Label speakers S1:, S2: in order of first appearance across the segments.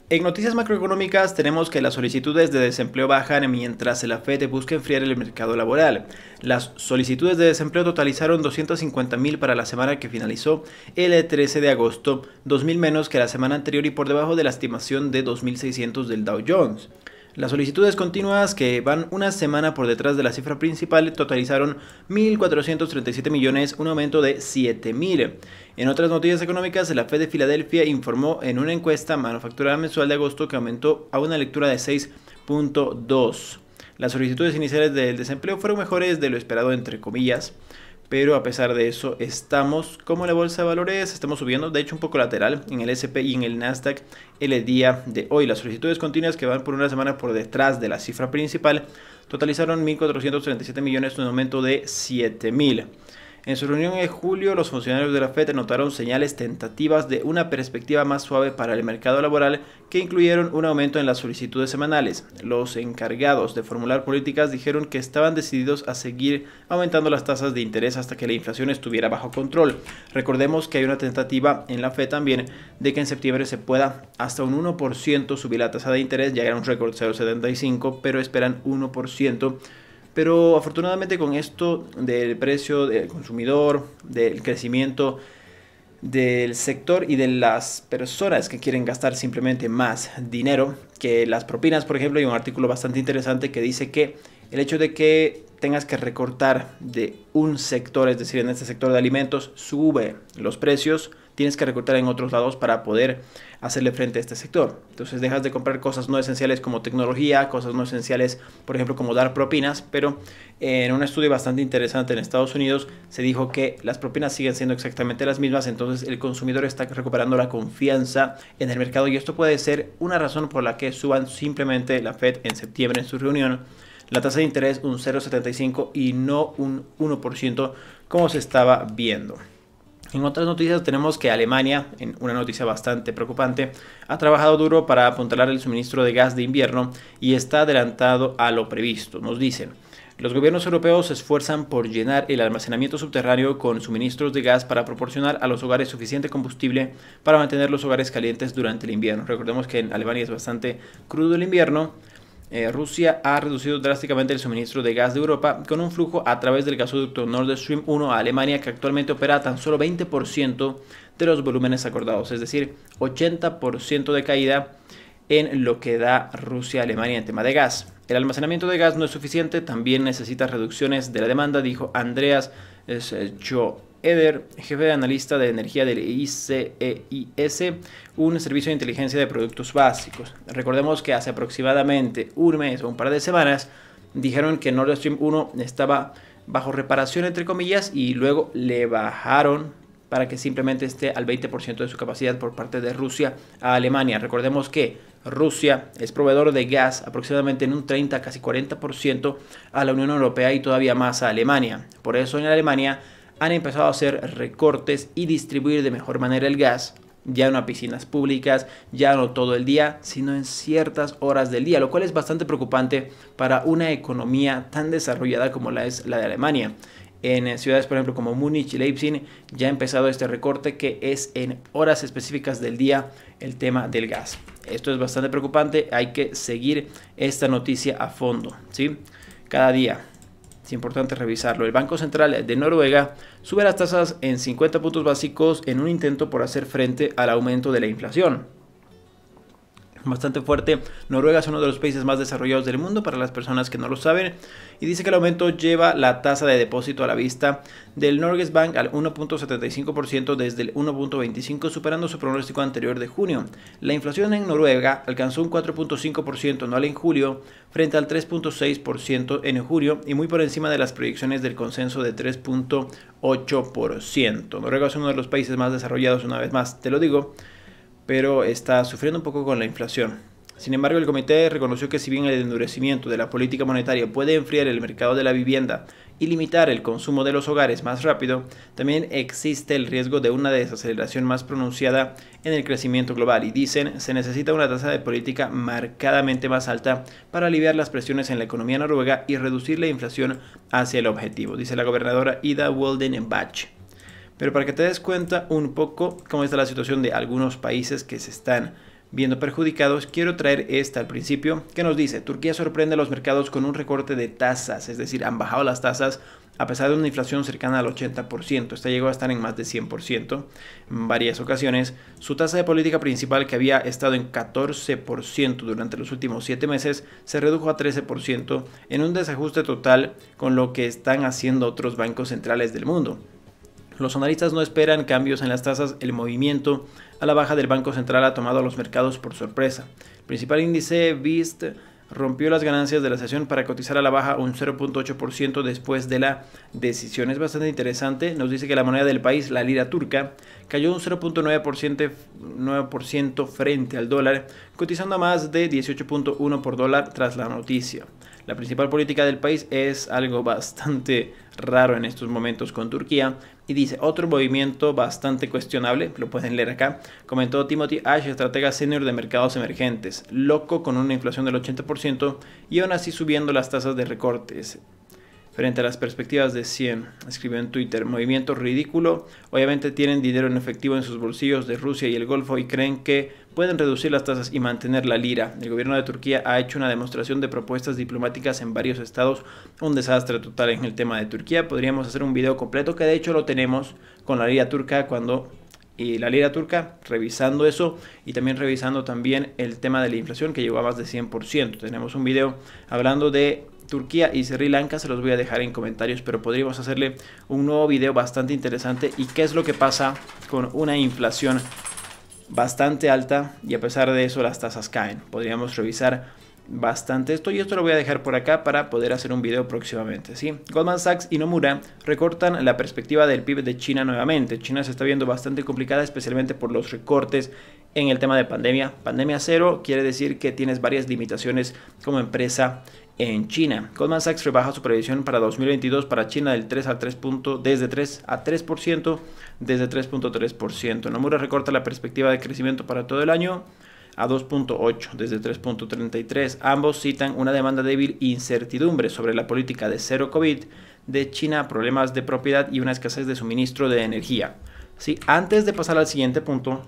S1: En noticias macroeconómicas tenemos que las solicitudes de desempleo bajan mientras la Fed busca enfriar el mercado laboral. Las solicitudes de desempleo totalizaron 250.000 para la semana que finalizó el 13 de agosto, 2.000 menos que la semana anterior y por debajo de la estimación de 2.600 del Dow Jones. Las solicitudes continuas, que van una semana por detrás de la cifra principal, totalizaron 1.437 millones, un aumento de 7.000. En otras noticias económicas, la Fed de Filadelfia informó en una encuesta manufacturera mensual de agosto que aumentó a una lectura de 6.2. Las solicitudes iniciales del desempleo fueron mejores de lo esperado, entre comillas, pero a pesar de eso estamos como la bolsa de valores, estamos subiendo, de hecho un poco lateral en el S&P y en el Nasdaq el día de hoy. Las solicitudes continuas, que van por una semana por detrás de la cifra principal, totalizaron 1.437 millones, un aumento de 7.000. En su reunión en julio, los funcionarios de la Fed notaron señales tentativas de una perspectiva más suave para el mercado laboral, que incluyeron un aumento en las solicitudes semanales. Los encargados de formular políticas dijeron que estaban decididos a seguir aumentando las tasas de interés hasta que la inflación estuviera bajo control. Recordemos que hay una tentativa en la Fed también de que en septiembre se pueda hasta un 1% subir la tasa de interés. Ya era un récord 0,75, pero esperan 1%. Pero afortunadamente, con esto del precio del consumidor, del crecimiento del sector y de las personas que quieren gastar simplemente más dinero que las propinas, por ejemplo, hay un artículo bastante interesante que dice que el hecho de que tengas que recortar de un sector, es decir, en este sector de alimentos, sube los precios, tienes que recortar en otros lados para poder hacerle frente a este sector. Entonces dejas de comprar cosas no esenciales como tecnología, cosas no esenciales, por ejemplo, como dar propinas, pero en un estudio bastante interesante en Estados Unidos se dijo que las propinas siguen siendo exactamente las mismas, entonces el consumidor está recuperando la confianza en el mercado y esto puede ser una razón por la que suban simplemente la Fed en septiembre en su reunión la tasa de interés un 0,75 y no un 1% como se estaba viendo. En otras noticias tenemos que Alemania, en una noticia bastante preocupante, ha trabajado duro para apuntalar el suministro de gas de invierno y está adelantado a lo previsto. Nos dicen: los gobiernos europeos se esfuerzan por llenar el almacenamiento subterráneo con suministros de gas para proporcionar a los hogares suficiente combustible para mantener los hogares calientes durante el invierno. Recordemos que en Alemania es bastante crudo el invierno. Rusia ha reducido drásticamente el suministro de gas de Europa con un flujo a través del gasoducto Nord Stream 1 a Alemania, que actualmente opera a tan solo 20% de los volúmenes acordados, es decir, 80% de caída en lo que da Rusia a Alemania en tema de gas. El almacenamiento de gas no es suficiente, también necesita reducciones de la demanda, dijo Andreas Schoeder, jefe de analista de energía del ICEIS, un servicio de inteligencia de productos básicos. Recordemos que hace aproximadamente un mes o un par de semanas dijeron que Nord Stream 1 estaba bajo reparación, entre comillas, y luego le bajaron para que simplemente esté al 20% de su capacidad por parte de Rusia a Alemania. Recordemos que Rusia es proveedor de gas aproximadamente en un 30, casi 40% a la Unión Europea y todavía más a Alemania. Por eso en Alemania han empezado a hacer recortes y distribuir de mejor manera el gas, ya no a piscinas públicas, ya no todo el día, sino en ciertas horas del día, lo cual es bastante preocupante para una economía tan desarrollada como la es la de Alemania. En ciudades, por ejemplo, como Múnich y Leipzig, ya ha empezado este recorte que es en horas específicas del día el tema del gas. Esto es bastante preocupante, hay que seguir esta noticia a fondo, ¿sí? Cada día es importante revisarlo. El Banco Central de Noruega sube las tasas en 50 puntos básicos en un intento por hacer frente al aumento de la inflación. Bastante fuerte. Noruega es uno de los países más desarrollados del mundo, para las personas que no lo saben, y dice que el aumento lleva la tasa de depósito a la vista del Norges Bank al 1.75% desde el 1.25%, superando su pronóstico anterior de junio. La inflación en Noruega alcanzó un 4.5% anual en julio frente al 3.6% en julio y muy por encima de las proyecciones del consenso de 3.8%. Noruega es uno de los países más desarrollados, una vez más te lo digo, pero está sufriendo un poco con la inflación. Sin embargo, el comité reconoció que si bien el endurecimiento de la política monetaria puede enfriar el mercado de la vivienda y limitar el consumo de los hogares más rápido, también existe el riesgo de una desaceleración más pronunciada en el crecimiento global y dicen se necesita una tasa de política marcadamente más alta para aliviar las presiones en la economía noruega y reducir la inflación hacia el objetivo, dice la gobernadora Ida Woldenbach. Pero para que te des cuenta un poco cómo está la situación de algunos países que se están viendo perjudicados, quiero traer esta al principio, que nos dice: Turquía sorprende a los mercados con un recorte de tasas, es decir, han bajado las tasas a pesar de una inflación cercana al 80%, esta llegó a estar en más de 100% en varias ocasiones. Su tasa de política principal, que había estado en 14% durante los últimos 7 meses, se redujo a 13% en un desajuste total con lo que están haciendo otros bancos centrales del mundo. Los analistas no esperan cambios en las tasas. El movimiento a la baja del Banco Central ha tomado a los mercados por sorpresa. El principal índice VIST rompió las ganancias de la sesión para cotizar a la baja un 0.8% después de la decisión. Es bastante interesante. Nos dice que la moneda del país, la lira turca, cayó un 0.9% frente al dólar, cotizando a más de 18.1 por dólar tras la noticia. La principal política del país es algo bastante raro en estos momentos con Turquía. Y dice: otro movimiento bastante cuestionable, lo pueden leer acá, comentó Timothy Ash, estratega senior de mercados emergentes, loco con una inflación del 80% y aún así subiendo las tasas de recortes. Frente a las perspectivas de 100, escribió en Twitter: movimiento ridículo, obviamente tienen dinero en efectivo en sus bolsillos de Rusia y el Golfo y creen que pueden reducir las tasas y mantener la lira. El gobierno de Turquía ha hecho una demostración de propuestas diplomáticas en varios estados, un desastre total en el tema de Turquía. Podríamos hacer un video completo, que de hecho lo tenemos con la lira turca, revisando eso y también revisando también el tema de la inflación, que llegó a más de 100%. Tenemos un video hablando de Turquía y Sri Lanka, se los voy a dejar en comentarios, pero podríamos hacerle un nuevo video bastante interesante y qué es lo que pasa con una inflación bastante alta y a pesar de eso las tasas caen. Podríamos revisar bastante esto y esto lo voy a dejar por acá para poder hacer un video próximamente, ¿sí? Goldman Sachs y Nomura recortan la perspectiva del PIB de China nuevamente. China se está viendo bastante complicada, especialmente por los recortes en el tema de pandemia. Pandemia cero quiere decir que tienes varias limitaciones como empresa en China. Goldman Sachs rebaja su previsión para 2022 para China del 3 a 3 desde 3 a 3%, desde 3.3%. Nomura recorta la perspectiva de crecimiento para todo el año a 2.8 desde 3.33. Ambos citan una demanda débil, incertidumbre sobre la política de cero COVID de China, problemas de propiedad y una escasez de suministro de energía. Sí, antes de pasar al siguiente punto,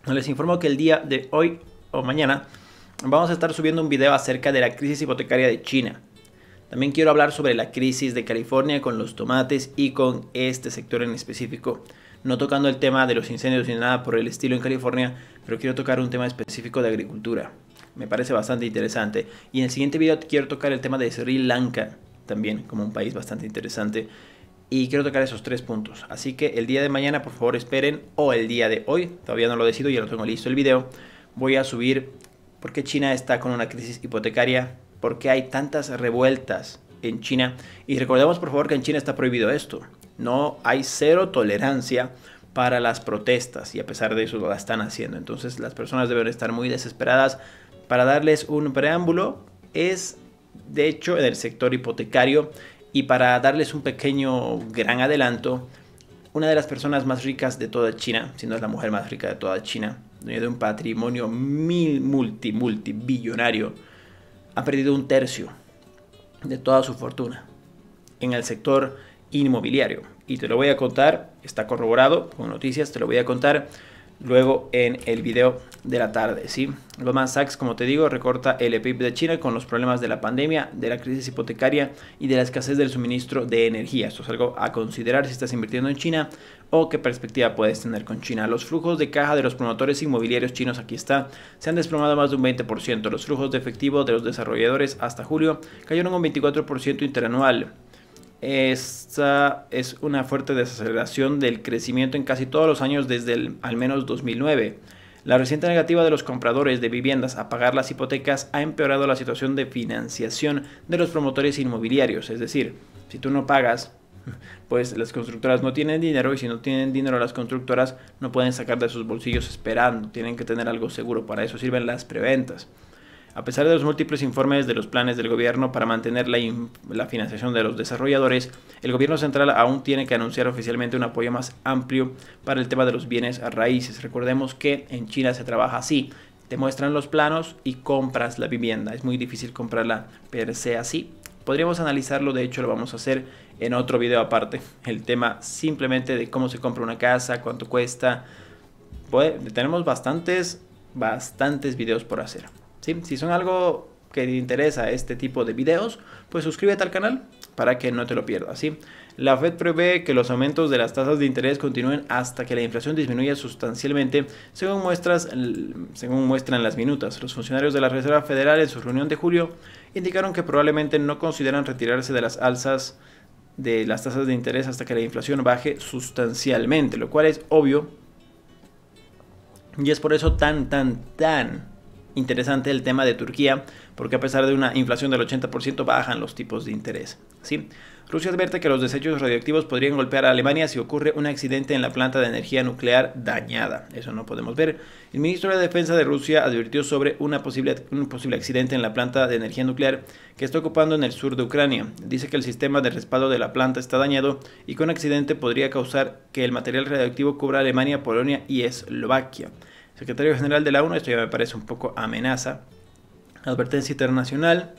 S1: les informo que el día de hoy o mañana vamos a estar subiendo un video acerca de la crisis hipotecaria de China. También quiero hablar sobre la crisis de California con los tomates y con este sector en específico. No tocando el tema de los incendios ni nada por el estilo en California, pero quiero tocar un tema específico de agricultura. Me parece bastante interesante. Y en el siguiente video quiero tocar el tema de Sri Lanka, también como un país bastante interesante. Y quiero tocar esos 3 puntos. Así que el día de mañana, por favor, esperen. O el día de hoy, todavía no lo decido, ya lo tengo listo el video. Voy a subir por qué China está con una crisis hipotecaria, por qué hay tantas revueltas en China. Y recordemos, por favor, que en China está prohibido esto. No hay cero tolerancia para las protestas y a pesar de eso lo están haciendo. Entonces las personas deben estar muy desesperadas. Para darles un preámbulo, es de hecho en el sector hipotecario y para darles un pequeño gran adelanto, una de las personas más ricas de toda China, si no es la mujer más rica de toda China, dueña de un patrimonio multibillonario, ha perdido un tercio de toda su fortuna en el sector inmobiliario. Y te lo voy a contar, está corroborado con noticias, te lo voy a contar luego en el video de la tarde, ¿sí? Goldman Sachs, como te digo, recorta el PIB de China con los problemas de la pandemia, de la crisis hipotecaria y de la escasez del suministro de energía. Esto es algo a considerar si estás invirtiendo en China o qué perspectiva puedes tener con China. Los flujos de caja de los promotores inmobiliarios chinos, aquí está, se han desplomado más de un 20%. Los flujos de efectivo de los desarrolladores hasta julio cayeron un 24% interanual. Esta es una fuerte desaceleración del crecimiento en casi todos los años desde al menos 2009. La reciente negativa de los compradores de viviendas a pagar las hipotecas ha empeorado la situación de financiación de los promotores inmobiliarios. Es decir, si tú no pagas, pues las constructoras no tienen dinero y si no tienen dinero las constructoras no pueden sacar de sus bolsillos esperando. Tienen que tener algo seguro. Para eso sirven las preventas. A pesar de los múltiples informes de los planes del gobierno para mantener la financiación de los desarrolladores, el gobierno central aún tiene que anunciar oficialmente un apoyo más amplio para el tema de los bienes raíces. Recordemos que en China se trabaja así. Te muestran los planos y compras la vivienda. Es muy difícil comprarla per se así. Podríamos analizarlo, de hecho lo vamos a hacer en otro video aparte. El tema simplemente de cómo se compra una casa, cuánto cuesta. Pues, tenemos bastantes bastantes videos por hacer. ¿Sí? Si son algo que te interesa este tipo de videos, pues suscríbete al canal para que no te lo pierdas. ¿Sí? La Fed prevé que los aumentos de las tasas de interés continúen hasta que la inflación disminuya sustancialmente, según muestran las minutas. Los funcionarios de la Reserva Federal en su reunión de julio indicaron que probablemente no consideran retirarse de las alzas de las tasas de interés hasta que la inflación baje sustancialmente, lo cual es obvio, y es por eso tan interesante el tema de Turquía, porque a pesar de una inflación del 80% bajan los tipos de interés. ¿Sí? Rusia advierte que los desechos radioactivos podrían golpear a Alemania si ocurre un accidente en la planta de energía nuclear dañada. Eso no podemos ver. El ministro de Defensa de Rusia advirtió sobre un posible accidente en la planta de energía nuclear que está ocupando en el sur de Ucrania. Dice que el sistema de respaldo de la planta está dañado y que un accidente podría causar que el material radioactivo cubra Alemania, Polonia y Eslovaquia. Secretario General de la ONU, esto ya me parece un poco amenaza. Advertencia internacional.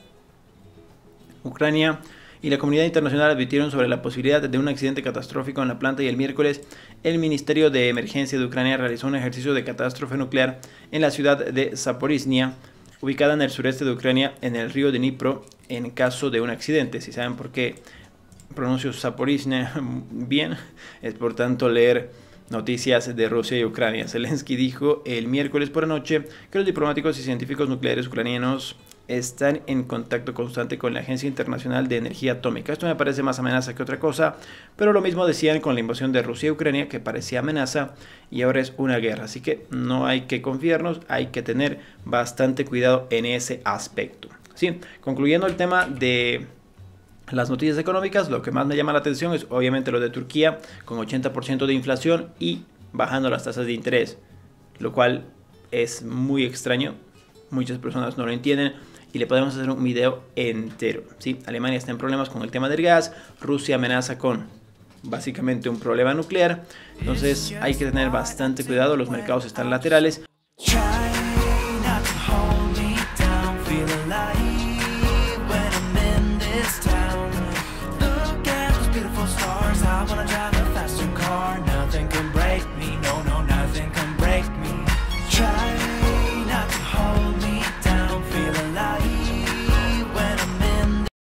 S1: Ucrania y la comunidad internacional advirtieron sobre la posibilidad de un accidente catastrófico en la planta y el miércoles el Ministerio de Emergencia de Ucrania realizó un ejercicio de catástrofe nuclear en la ciudad de Zaporizhia, ubicada en el sureste de Ucrania, en el río Dnipro, en caso de un accidente. Si saben por qué pronuncio Zaporizhia bien, es por tanto leer noticias de Rusia y Ucrania. Zelensky dijo el miércoles por la noche que los diplomáticos y científicos nucleares ucranianos están en contacto constante con la Agencia Internacional de Energía Atómica. Esto me parece más amenaza que otra cosa, pero lo mismo decían con la invasión de Rusia y Ucrania, que parecía amenaza y ahora es una guerra. Así que no hay que confiarnos, hay que tener bastante cuidado en ese aspecto. Sí, concluyendo el tema de las noticias económicas, lo que más me llama la atención es obviamente lo de Turquía, con 80% de inflación y bajando las tasas de interés, lo cual es muy extraño, muchas personas no lo entienden y le podemos hacer un video entero. ¿Sí? Alemania está en problemas con el tema del gas, Rusia amenaza con básicamente un problema nuclear, entonces hay que tener bastante cuidado, los mercados están laterales.